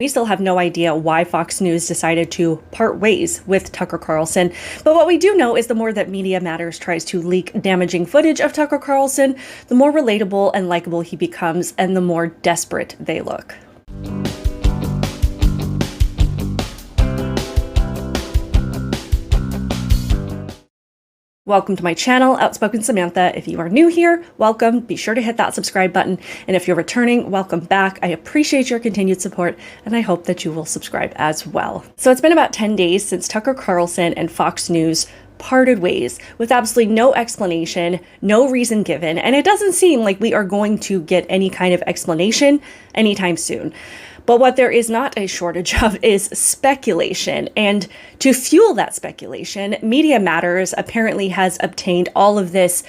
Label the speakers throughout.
Speaker 1: We still have no idea why Fox News decided to part ways with Tucker Carlson, but what we do know is the more that Media Matters tries to leak damaging footage of Tucker Carlson, the more relatable and likable he becomes, and the more desperate they look. Welcome to my channel, Outspoken Samantha. If you are new here, welcome. Be sure to hit that subscribe button. And if you're returning, welcome back. I appreciate your continued support, and I hope that you will subscribe as well. So it's been about 10 days since Tucker Carlson and Fox News parted ways with absolutely no explanation, no reason given, and it doesn't seem like we are going to get any kind of explanation anytime soon. But what there is not a shortage of is speculation. And to fuel that speculation, Media Matters apparently has obtained all of this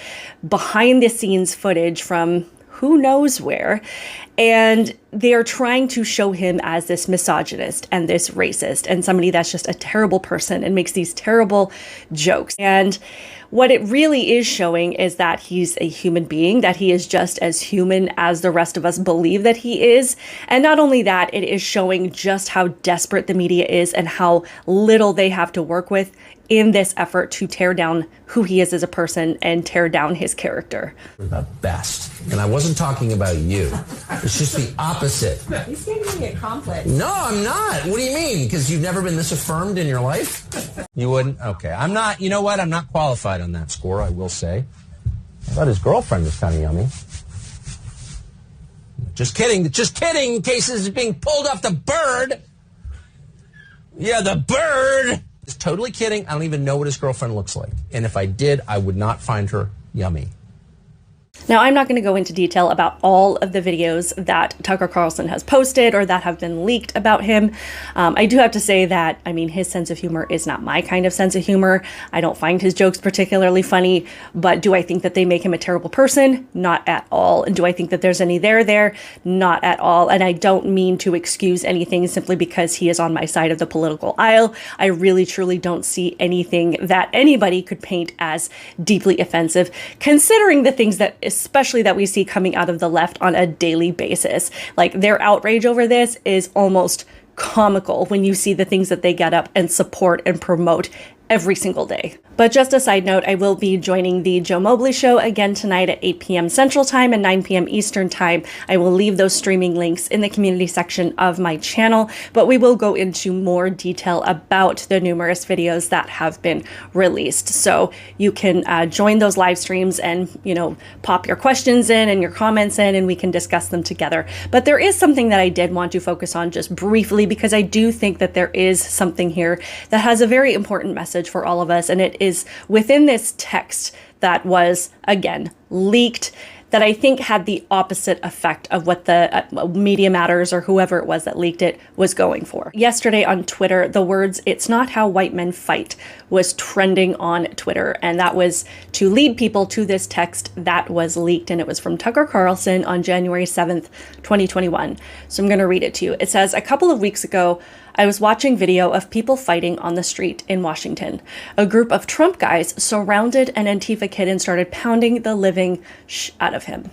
Speaker 1: behind the scenes footage from who knows where. And they are trying to show him as this misogynist and this racist and somebody that's just a terrible person and makes these terrible jokes. And what it really is showing is that he's a human being, that he is just as human as the rest of us believe that he is. And not only that, it is showing just how desperate the media is and how little they have to work with in this effort to tear down who he is as a person and tear down his character.
Speaker 2: The best. And I wasn't talking about you. It's just the opposite.
Speaker 3: He's giving me a compliment.
Speaker 2: No, I'm not. What do you mean? Because you've never been this affirmed in your life? You wouldn't? Okay. I'm not, you know what? I'm not qualified on that score, I will say. I thought his girlfriend was kind of yummy. Just kidding, in case this is being pulled off the bird. Yeah, the bird. Just totally kidding. I don't even know what his girlfriend looks like. And if I did, I would not find her yummy.
Speaker 1: Now, I'm not going to go into detail about all of the videos that Tucker Carlson has posted or that have been leaked about him. I do have to say that, I mean, his sense of humor is not my kind of sense of humor. I don't find his jokes particularly funny, but do I think that they make him a terrible person? Not at all. And do I think that there's any there? Not at all. And I don't mean to excuse anything simply because he is on my side of the political aisle. I really, truly don't see anything that anybody could paint as deeply offensive, considering the things that especially that we see coming out of the left on a daily basis. Like, their outrage over this is almost comical when you see the things that they get up and support and promote every single day. But just a side note, I will be joining the Joe Mobley Show again tonight at 8 p.m. Central Time and 9 p.m. Eastern Time. I will leave those streaming links in the community section of my channel, but we will go into more detail about the numerous videos that have been released. So you can join those live streams and, you know, pop your questions in and your comments in, and we can discuss them together. But there is something that I did want to focus on just briefly, because I do think that there is something here that has a very important message for all of us, and it is within this text that was, again, leaked, that I think had the opposite effect of what the Media Matters or whoever it was that leaked it was going for. Yesterday on Twitter, the words, "It's not how white men fight," was trending on Twitter, and that was to lead people to this text that was leaked, and it was from Tucker Carlson on January 7th, 2021. So I'm going to read it to you. It says, "A couple of weeks ago, I was watching video of people fighting on the street in Washington. A group of Trump guys surrounded an Antifa kid and started pounding the living out of him.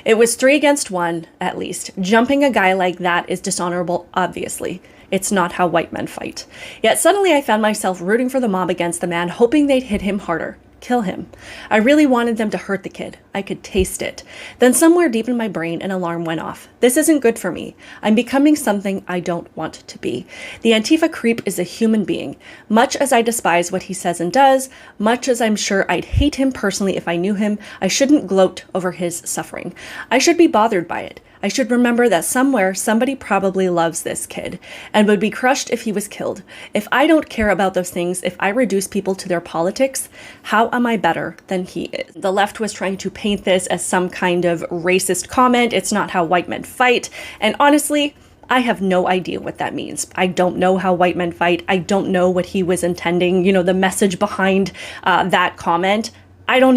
Speaker 1: It was 3 against 1, at least. Jumping a guy like that is dishonorable, obviously. It's not how white men fight. Yet suddenly I found myself rooting for the mob against the man, hoping they'd hit him harder. Kill him. I really wanted them to hurt the kid. I could taste it. Then somewhere deep in my brain, an alarm went off. This isn't good for me. I'm becoming something I don't want to be. The Antifa creep is a human being. Much as I despise what he says and does, much as I'm sure I'd hate him personally if I knew him, I shouldn't gloat over his suffering. I should be bothered by it. I should remember that somewhere somebody probably loves this kid and would be crushed if he was killed. If I don't care about those things, if I reduce people to their politics, how am I better than he is?" The left was trying to paint this as some kind of racist comment. It's not how white men fight. And honestly, I have no idea what that means. I don't know how white men fight. I don't know what he was intending, you know, the message behind that comment. I don't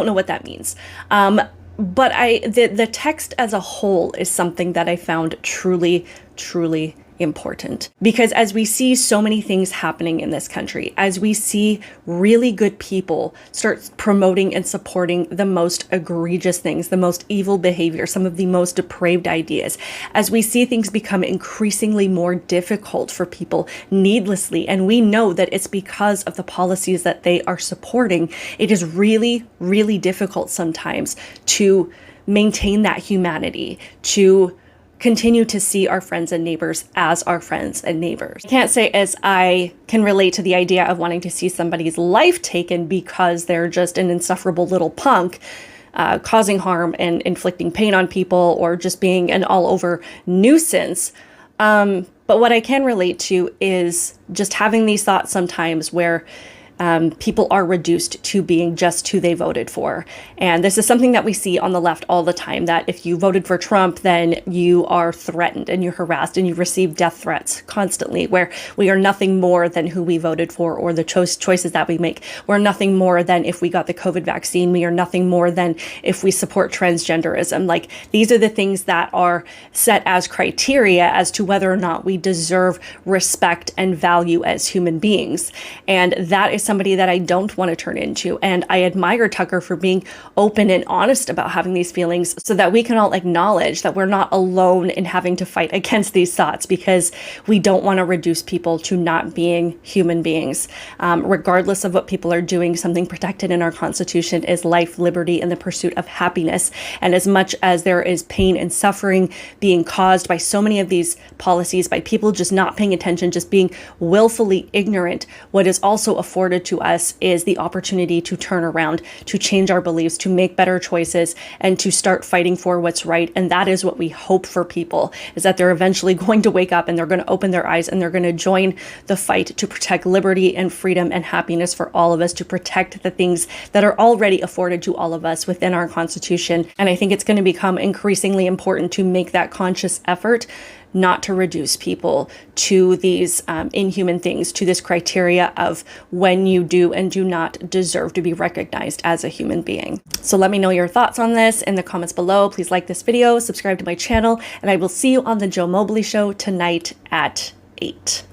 Speaker 1: know what that means. But the text as a whole is something that I found truly, truly important. Because as we see so many things happening in this country, as we see really good people start promoting and supporting the most egregious things, the most evil behavior, some of the most depraved ideas, as we see things become increasingly more difficult for people needlessly, and we know that it's because of the policies that they are supporting, it is really, really difficult sometimes to maintain that humanity, to continue to see our friends and neighbors as our friends and neighbors. I can't say as I can relate to the idea of wanting to see somebody's life taken because they're just an insufferable little punk, causing harm and inflicting pain on people, or just being an all-over nuisance. But what I can relate to is just having these thoughts sometimes where people are reduced to being just who they voted for. And this is something that we see on the left all the time, that if you voted for Trump, then you are threatened and you're harassed and you receive death threats constantly, where we are nothing more than who we voted for or the choices that we make. We're nothing more than if we got the COVID vaccine. We are nothing more than if we support transgenderism. Like, these are the things that are set as criteria as to whether or not we deserve respect and value as human beings. And that is somebody that I don't want to turn into. And I admire Tucker for being open and honest about having these feelings, so that we can all acknowledge that we're not alone in having to fight against these thoughts, because we don't want to reduce people to not being human beings. Regardless of what people are doing, something protected in our Constitution is life, liberty, and the pursuit of happiness. And as much as there is pain and suffering being caused by so many of these policies, by people just not paying attention, just being willfully ignorant, what is also afforded to us is the opportunity to turn around, to change our beliefs, to make better choices, and to start fighting for what's right. And that is what we hope for people, is that they're eventually going to wake up and they're going to open their eyes and they're going to join the fight to protect liberty and freedom and happiness for all of us, to protect the things that are already afforded to all of us within our Constitution. And I think it's going to become increasingly important to make that conscious effort not to reduce people to these inhuman things, to this criteria of when you do and do not deserve to be recognized as a human being. So let me know your thoughts on this in the comments below. Please like this video, subscribe to my channel, and I will see you on the Joe Mobley Show tonight at 8.